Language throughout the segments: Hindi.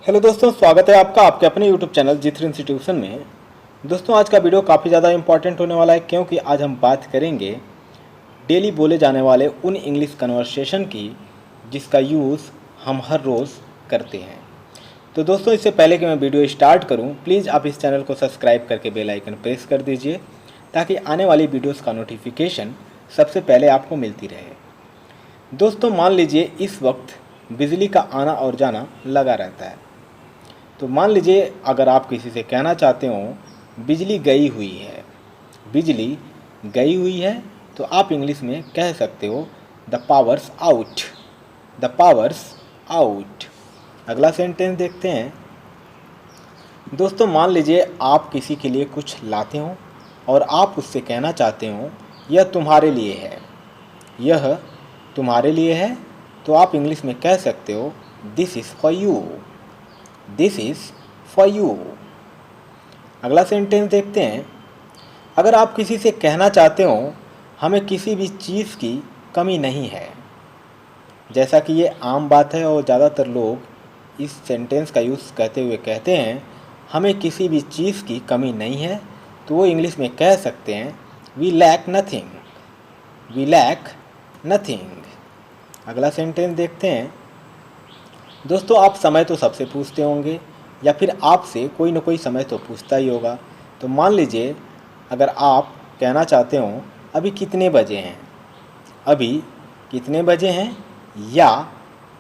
हेलो दोस्तों, स्वागत है आपका आपके अपने यूट्यूब चैनल जी3 इंस्टीट्यूशन में। दोस्तों, आज का वीडियो काफ़ी ज़्यादा इंपॉर्टेंट होने वाला है क्योंकि आज हम बात करेंगे डेली बोले जाने वाले उन इंग्लिश कन्वर्सेशन की जिसका यूज़ हम हर रोज़ करते हैं। तो दोस्तों, इससे पहले कि मैं वीडियो स्टार्ट करूं, प्लीज़ आप इस चैनल को सब्सक्राइब करके बेल आइकन प्रेस कर दीजिए ताकि आने वाली वीडियोज़ का नोटिफिकेशन सबसे पहले आपको मिलती रहे। दोस्तों, मान लीजिए इस वक्त बिजली का आना और जाना लगा रहता है। तो मान लीजिए अगर आप किसी से कहना चाहते हो बिजली गई हुई है, बिजली गई हुई है, तो आप इंग्लिश में कह सकते हो the powers out, the powers out. अगला सेंटेंस देखते हैं। दोस्तों, मान लीजिए आप किसी के लिए कुछ लाते हो और आप उससे कहना चाहते हो यह तुम्हारे लिए है, यह तुम्हारे लिए है, तो आप इंग्लिश में कह सकते हो this is for you, this is for you. अगला सेंटेंस देखते हैं। अगर आप किसी से कहना चाहते हो हमें किसी भी चीज़ की कमी नहीं है, जैसा कि ये आम बात है और ज़्यादातर लोग इस सेंटेंस का यूज़ कहते हुए कहते हैं हमें किसी भी चीज़ की कमी नहीं है, तो वो इंग्लिश में कह सकते हैं we lack nothing, we lack nothing. अगला सेंटेंस देखते हैं। दोस्तों, आप समय तो सबसे पूछते होंगे या फिर आपसे कोई ना कोई समय तो पूछता ही होगा। तो मान लीजिए अगर आप कहना चाहते हो अभी कितने बजे हैं, अभी कितने बजे हैं, या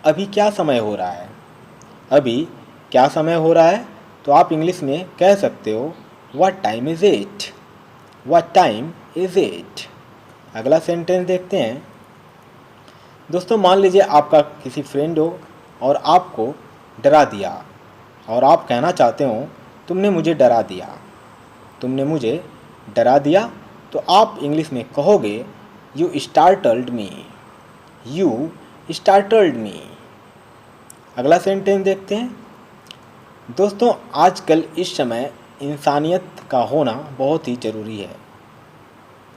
अभी क्या समय हो रहा है, अभी क्या समय हो रहा है, तो आप इंग्लिश में कह सकते हो what time is it, what time is it. अगला सेंटेंस देखते हैं। दोस्तों, मान लीजिए आपका किसी फ्रेंड हो और आपको डरा दिया और आप कहना चाहते हो तुमने मुझे डरा दिया, तुमने मुझे डरा दिया, तो आप इंग्लिश में कहोगे you startled me, you startled me. अगला सेंटेंस देखते हैं। दोस्तों, आजकल इस समय इंसानियत का होना बहुत ही ज़रूरी है।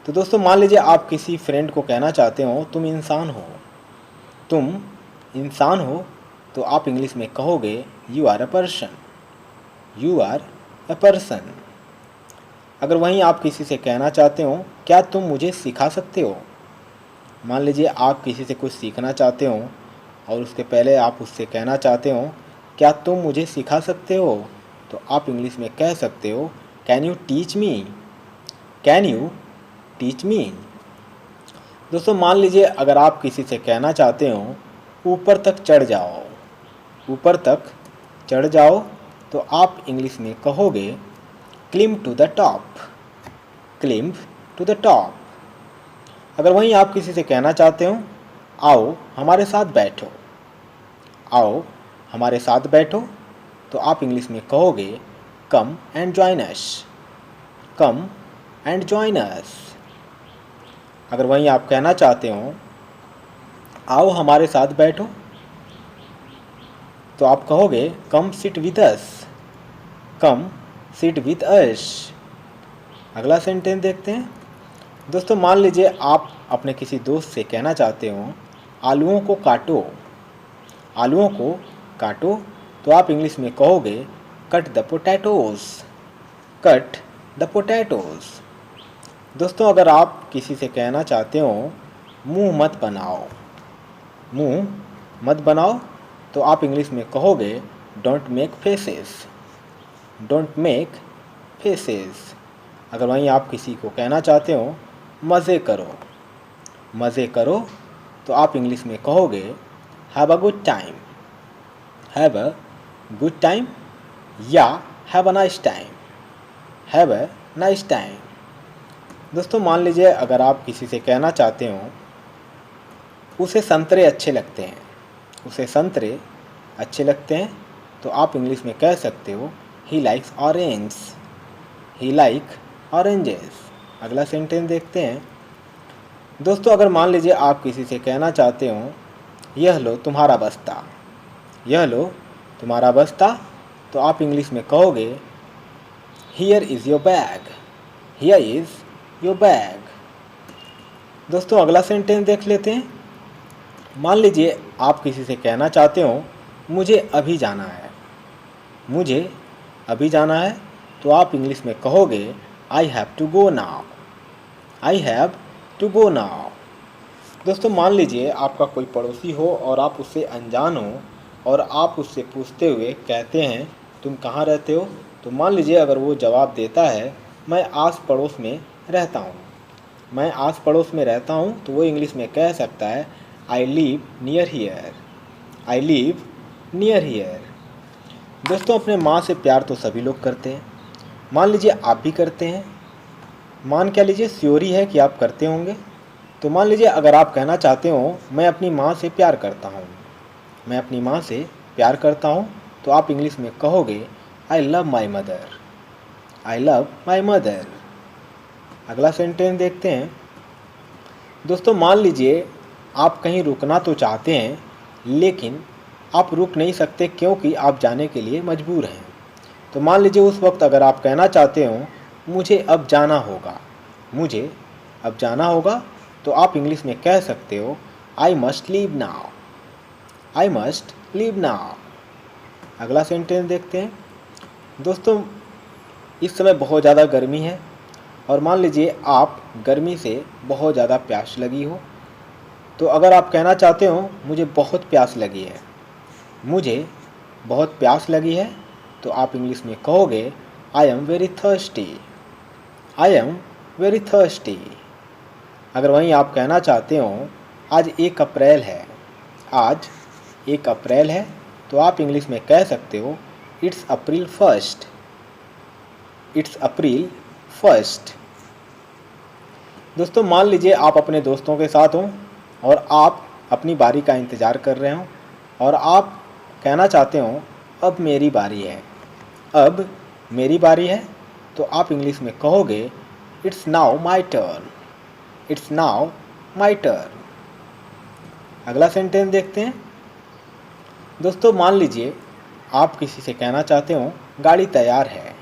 तो दोस्तों, मान लीजिए आप किसी फ्रेंड को कहना चाहते हो तुम इंसान हो, तुम इंसान हो, तो आप इंग्लिश में कहोगे you are a person, you are a person. अगर वहीं आप किसी से कहना चाहते हो क्या तुम मुझे सिखा सकते हो, मान लीजिए आप किसी से कुछ सीखना चाहते हो और उसके पहले आप उससे कहना चाहते हो क्या तुम मुझे सिखा सकते हो, तो आप इंग्लिश में कह सकते हो can you teach me, can you teach me. दोस्तों, मान लीजिए अगर आप किसी से कहना चाहते हो ऊपर तक चढ़ जाओ, ऊपर तक चढ़ जाओ, तो आप इंग्लिश में कहोगे climb to the top, climb to the top. अगर वहीं आप किसी से कहना चाहते हो आओ हमारे साथ बैठो, आओ हमारे साथ बैठो, तो आप इंग्लिश में कहोगे come and join us, come and join us. अगर वहीं आप कहना चाहते हो आओ हमारे साथ बैठो, तो आप कहोगे come sit with us, come sit with us. अगला सेंटेंस देखते हैं। दोस्तों, मान लीजिए आप अपने किसी दोस्त से कहना चाहते हो आलूओं को काटो, आलूओं को काटो, तो आप इंग्लिश में कहोगे cut the potatoes, cut the potatoes. दोस्तों, अगर आप किसी से कहना चाहते हो मुंह मत बनाओ, मुंह मत बनाओ, तो आप इंग्लिश में कहोगे don't make faces, don't make faces. अगर वहीं आप किसी को कहना चाहते हो मज़े करो, मज़े करो, तो आप इंग्लिश में कहोगे have a good time, have a good time, या have a nice time, have a nice time. दोस्तों, मान लीजिए अगर आप किसी से कहना चाहते हो उसे संतरे अच्छे लगते हैं, उसे संतरे अच्छे लगते हैं, तो आप इंग्लिश में कह सकते हो he likes orange, he like oranges. अगला सेंटेंस देखते हैं। दोस्तों, अगर मान लीजिए आप किसी से कहना चाहते हो यह लो तुम्हारा बस्ता, यह लो तुम्हारा बस्ता, तो आप इंग्लिश में कहोगे here is your bag, here is your bag. दोस्तों, अगला सेंटेंस देख लेते हैं। मान लीजिए आप किसी से कहना चाहते हो मुझे अभी जाना है, मुझे अभी जाना है तो आप इंग्लिश में कहोगे I have to go now. I have to go now. दोस्तों मान लीजिए आपका कोई पड़ोसी हो और आप उससे अनजान हो और आप उससे पूछते हुए कहते हैं तुम कहाँ रहते हो, तो मान लीजिए अगर वो जवाब देता है मैं आस पड़ोस में रहता हूँ, मैं आस पड़ोस में रहता हूँ, तो वो इंग्लिश में कह सकता है I leave near here. I leave near here. दोस्तों अपने माँ से प्यार तो सभी लोग करते हैं, मान लीजिए आप भी करते हैं, मान क्या लीजिए श्योर ही है कि आप करते होंगे। तो मान लीजिए अगर आप कहना चाहते हो मैं अपनी माँ से प्यार करता हूँ, मैं अपनी माँ से प्यार करता हूँ, तो आप इंग्लिश में कहोगे I love my mother. I love my mother. अगला सेंटेंस देखते हैं। दोस्तों मान लीजिए आप कहीं रुकना तो चाहते हैं लेकिन आप रुक नहीं सकते क्योंकि आप जाने के लिए मजबूर हैं। तो मान लीजिए उस वक्त अगर आप कहना चाहते हो मुझे अब जाना होगा, मुझे अब जाना होगा, तो आप इंग्लिश में कह सकते हो I must leave now. I must leave now. अगला सेंटेंस देखते हैं। दोस्तों इस समय बहुत ज़्यादा गर्मी है और मान लीजिए आप गर्मी से बहुत ज़्यादा प्यास लगी हो, तो अगर आप कहना चाहते हो मुझे बहुत प्यास लगी है, मुझे बहुत प्यास लगी है, तो आप इंग्लिश में कहोगे I am very thirsty. I am very thirsty. अगर वहीं आप कहना चाहते हो आज 1 अप्रैल है, आज 1 अप्रैल है, तो आप इंग्लिश में कह सकते हो it's April first. It's April first. दोस्तों मान लीजिए आप अपने दोस्तों के साथ हो और आप अपनी बारी का इंतज़ार कर रहे हो और आप कहना चाहते हो अब मेरी बारी है, अब मेरी बारी है, तो आप इंग्लिश में कहोगे it's now my turn. It's now my turn. अगला सेंटेंस देखते हैं। दोस्तों मान लीजिए आप किसी से कहना चाहते हो गाड़ी तैयार है,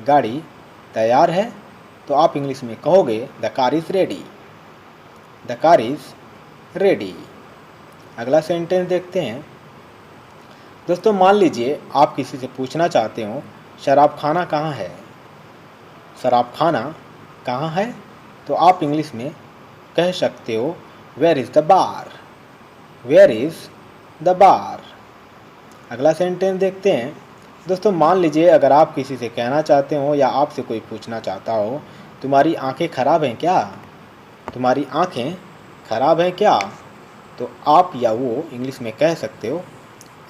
गाड़ी तैयार है, तो आप इंग्लिश में कहोगे the car is ready. The car is ready. अगला सेंटेंस देखते हैं। दोस्तों मान लीजिए आप किसी से पूछना चाहते हो शराब खाना कहाँ है, शराब खाना कहाँ है, तो आप इंग्लिश में कह सकते हो where is the bar. Where is the bar. अगला सेंटेंस देखते हैं। दोस्तों मान लीजिए अगर आप किसी से कहना चाहते हो या आपसे कोई पूछना चाहता हो तुम्हारी आंखें ख़राब हैं क्या, तुम्हारी आंखें ख़राब हैं क्या, तो आप या वो इंग्लिश में कह सकते हो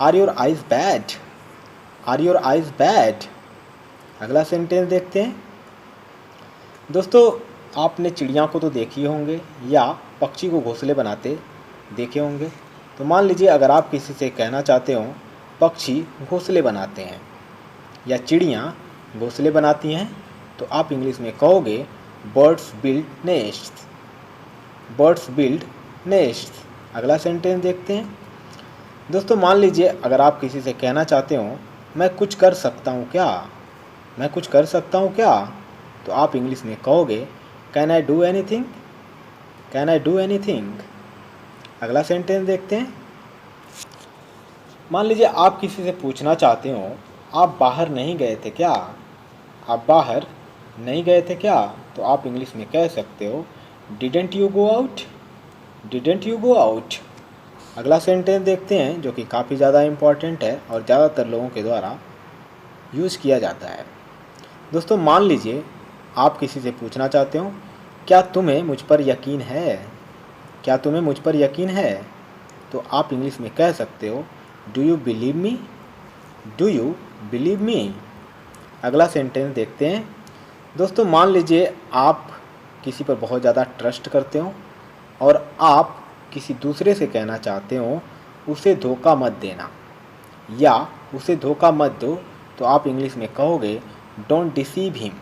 are your eyes bad. Are your eyes bad. अगला सेंटेंस देखते हैं। दोस्तों आपने चिड़िया को तो देखी होंगे या पक्षी को घोंसले बनाते देखे होंगे, तो मान लीजिए अगर आप किसी से कहना चाहते हो पक्षी घोंसले बनाते हैं या चिड़ियाँ घोंसले बनाती हैं, तो आप इंग्लिश में कहोगे birds build nests. Birds build nests. अगला सेंटेंस देखते हैं। दोस्तों मान लीजिए अगर आप किसी से कहना चाहते हो मैं कुछ कर सकता हूँ क्या, मैं कुछ कर सकता हूँ क्या, तो आप इंग्लिश में कहोगे can I do anything. Can I do anything. अगला सेंटेंस देखते हैं। मान लीजिए आप किसी से पूछना चाहते हो आप बाहर नहीं गए थे क्या, आप बाहर नहीं गए थे क्या, तो आप इंग्लिश में कह सकते हो didn't you go out. Didn't you go out. अगला सेंटेंस देखते हैं जो कि काफ़ी ज़्यादा इम्पॉर्टेंट है और ज़्यादातर लोगों के द्वारा यूज़ किया जाता है। दोस्तों मान लीजिए आप किसी से पूछना चाहते हो क्या तुम्हें मुझ पर यकीन है, क्या तुम्हें मुझ पर यकीन है, तो आप इंग्लिश में कह सकते हो do you believe me. Do you believe me. अगला सेंटेंस देखते हैं। दोस्तों मान लीजिए आप किसी पर बहुत ज़्यादा ट्रस्ट करते हो और आप किसी दूसरे से कहना चाहते हो उसे धोखा मत देना या उसे धोखा मत दो, तो आप इंग्लिश में कहोगे don't deceive him.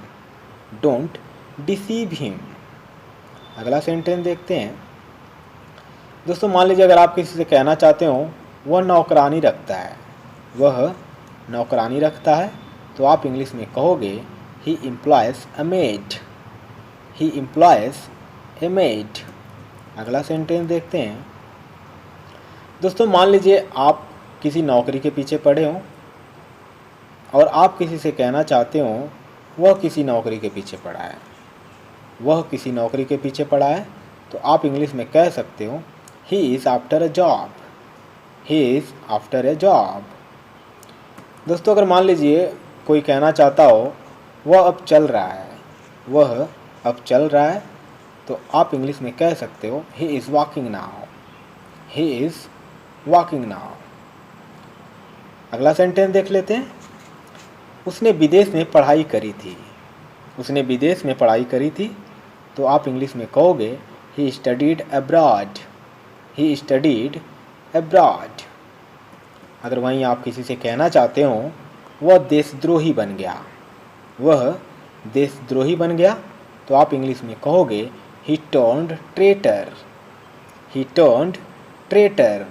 Don't deceive him. अगला सेंटेंस देखते हैं। दोस्तों मान लीजिए अगर आप किसी से कहना चाहते हो वह नौकरानी रखता है, वह नौकरानी रखता है, तो आप इंग्लिश में कहोगे ही एम्प्लॉयज अ मेड। ही एम्प्लॉयज ए मेड। अगला सेंटेंस देखते हैं। दोस्तों मान लीजिए आप किसी नौकरी के पीछे पड़े हो और आप किसी से कहना चाहते हो वह किसी नौकरी के पीछे पड़ा है, वह किसी नौकरी के पीछे पड़ा है, तो आप इंग्लिश में कह सकते हो he is after a job, he is after a job. दोस्तों अगर मान लीजिए कोई कहना चाहता हो वह अब चल रहा है, वह अब चल रहा है, तो आप इंग्लिश में कह सकते हो he is walking now, he is walking now. अगला सेंटेंस देख लेते हैं। उसने विदेश में पढ़ाई करी थी, उसने विदेश में पढ़ाई करी थी, तो आप इंग्लिश में कहोगे he studied abroad, he studied abroad. अगर वहीं आप किसी से कहना चाहते हो वह देशद्रोही बन गया, वह देशद्रोही बन गया, तो आप इंग्लिश में कहोगे ही टर्न्ड ट्रेटर, ही टर्न्ड ट्रेटर।